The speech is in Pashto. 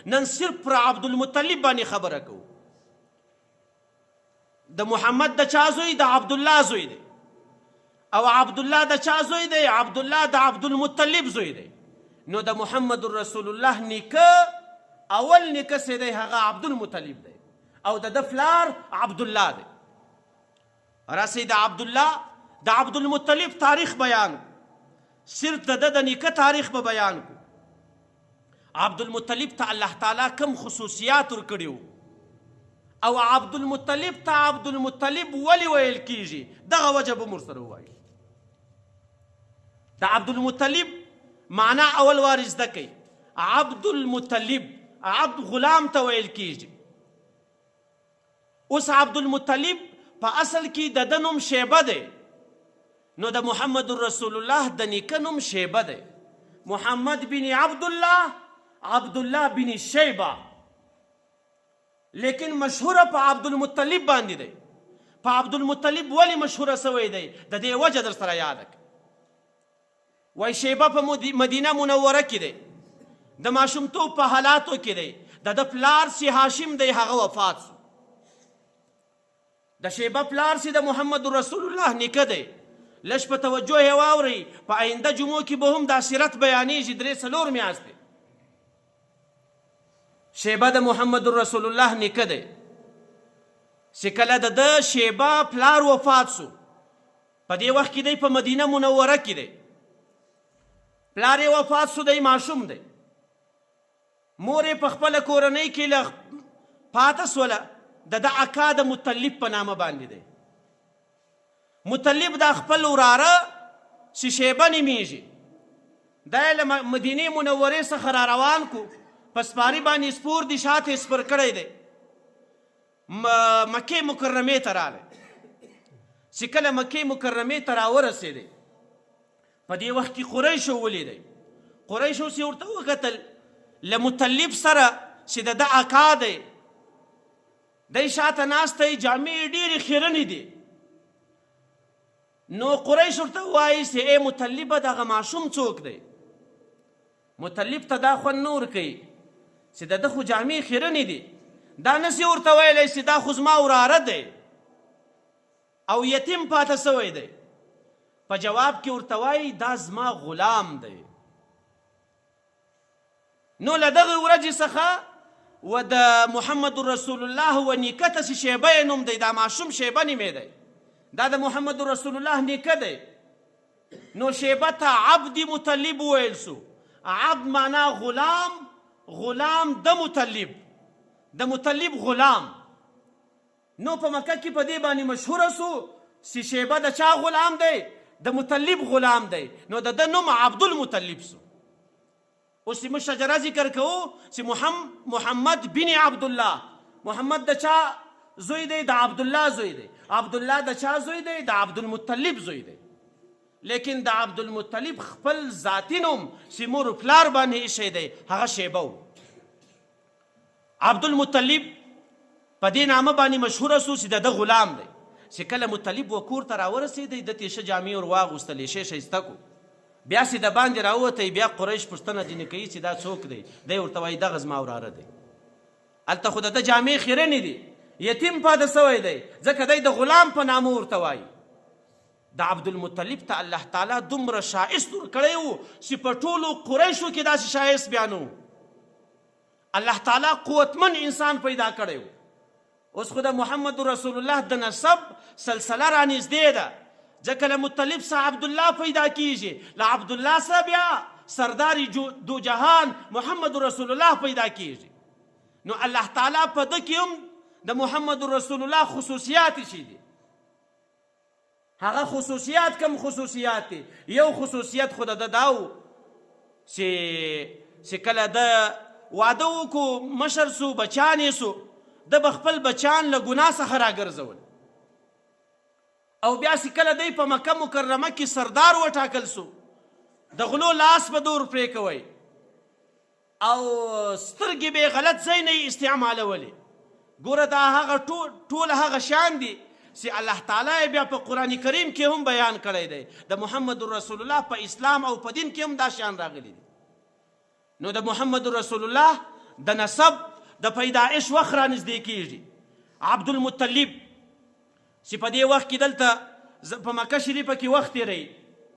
نن صرف پر عبدالمطلب باندې خبره کوو. د محمد د چا زوی؟ د عبدالله زوی دی. او عبدالله د چا زوی دی؟ عبدالله د عبدالمطلب زوی دی. نو د محمد رسول الله نیکه اول نیکه څه دی؟ هغه عبدالمطلب دی او د ده پلار عبدالله دی. راسئ د عبدالله د عبدالمطلب تاریخ بیان کو. صرف د ده د نیکه تاریخ به بیان کو. عبدالمطلب ته الله تعالی کم خصوصیات ورکړي وو او عبدالمطلب ته عبدالمطلب ولې ویل کیږي دغه وجه به موږ سره ووایو. د عبدالمطلب معنا اول وار زده کوي. عبدالمطلب عبد غلام ته ویل کیږي. اوس عبدالمطلب په اصل کې د ده نوم شیبه دی. نو د محمد رسول الله د نیکه نوم شیبه دی. محمد بن عبدالله عبدالله بن شیبه، لیکن مشهوره په عبدالمطلب باندې دی. په عبدالمطلب ولې مشهوره سوی دی؟ د دې وجه در سره یاده کړه. وایي شیبه په مدینه منوره کې دی. د ماشومتوب په حالاتو کې دی. د ده پلار سی هاشم دی، هغه وفات سو. د شیبه پلار سی د محمد رسول الله نیکه دی. لږ په توجه یې واورئ، په آینده جمعو کې به هم دا سیرت بیانېږي 3-4 میاشتې. شیبه د محمد رسول الله نیکه دی. چې کله د ده شیبه پلار وفات سو، په دې وخت کې دی په مدینه منوره کې دی. پلار یې وفات سو، دی ماشوم دی. مور یې په خپله کورنۍ کې پاته سوله. د ده اکا د مطلب په نامه باندې دی. مطلب دا خپل وراره چې شیبه نومیږي، دا یې له مدینې منورې څخه را روان کو. په سپاري باندې سپور دي، شاته یې سپر کړی دی. مکې مکرمې ته راغلی. چې کله مکې مکرمې ته راورسېدی، په دې وخت کې قریشو ولیدی. قریشو چې ورته وکتل له مطلب سره چې د ده اکا دی، دی شاته ناست دی، جامې یې ډېرې خیرنې دي. نو قریش ورته وایي چې ای مطلبه دغه ماشوم څوک دی؟ مطلب ته دا خوند نه ورکوي چې د ده خو جامې خیرنې دي، دا نسي ورته ویلی چې دا خو زما وراره دی او یتیم پاته سوی دی. په جواب کې ورته وایي دا زما غلام دی. نو له دغې ورځې څخه و د محمد رسول الله و نیکه ته چې شیبه یې نوم دی، دا ماشوم شیبه نومېدی. دا د محمد رسول الله نیکه دی. نو شیبه ته عبد مطلب ویل سو. عبد معنا غلام، غلام د مطلب، د مطلب غلام. نو په مکه کې په دې باندې مشهوره سو چې شیبه د چا غلام دی؟ د مطلب غلام دی. نو د ده نوم عبدالمطلب سو. اوس موږ شجره ذکر کوو چې محمد بن عبدالله. محمد د چا زوی دی؟ د عبدالله زوی دی. عبدالله د چا زوی دی؟ د عبدالمطلب زوی دی. لیکن د عبدالمطلب خپل ذاتی نوم چې مور و پلار باندې ایښی دی هغه شیبه و. عبدالمطلب په دې نامه باندې مشهوره سو چې د ده غلام دی. چې کله مطلب و کور ته راورسېدی، ده ته یې ښه جامې ور واغوستلې، ښې ښایسته کو. بیا چې د باندې راووتی، بیا قریش پوښتنه ځینې کوي چې دا څوک دی؟ دی ورته وایي دغه زما وراره دی. هلته خو د ده جامې خیرنې دي، یتیم پاته سوی دی، ځکه دی د غلام په نامه ورته وایي. د عبدالمطلب ته الله تعالی دومره شایست ورکړی و چې په ټولو قریشو کې داسې شایست بیا نه و. الله تعالی قوتمن انسان پیدا کړی و. اوس خو د محمد رسول الله د نسب سلسله رانږدې ده، ځکه له مطلب څخه عبدالله پیدا کیږي، له عبدالله څخه بیا سردار دو جهان محمد رسول الله پیدا کیږي. نو الله تعالی په ده کې هم د محمد رسول الله خصوصیات شي دي. هغه خصوصیات کم خصوصیات دي. یو خصوصیت خو د ده دا و چې کله ده واده وکړو، مشر سو، بچیان یې سو، ده به خپل بچیان له ګناه څخه راګرځول. او بیا چې کله دی په مکه مکرمه کې سردار وټاکل سو، د غلو لاس به دور پرې کوئ او سترګې به یې غلط ځای نه یې استعمالولې. ګوره دا هغه ټول هغه شیان دي چې الله تعالی بیا په قرآن کریم کې هم بیان کړی دی. د محمد رسول الله په اسلام او په دین کې هم دا شیان راغلي دي. نو د محمد رسول الله د نسب د پیدایش وخت را نږدې کېږي. عبدالمطلب چې په دې وخت کې دلته په مکه شریفه کې وخت تېروي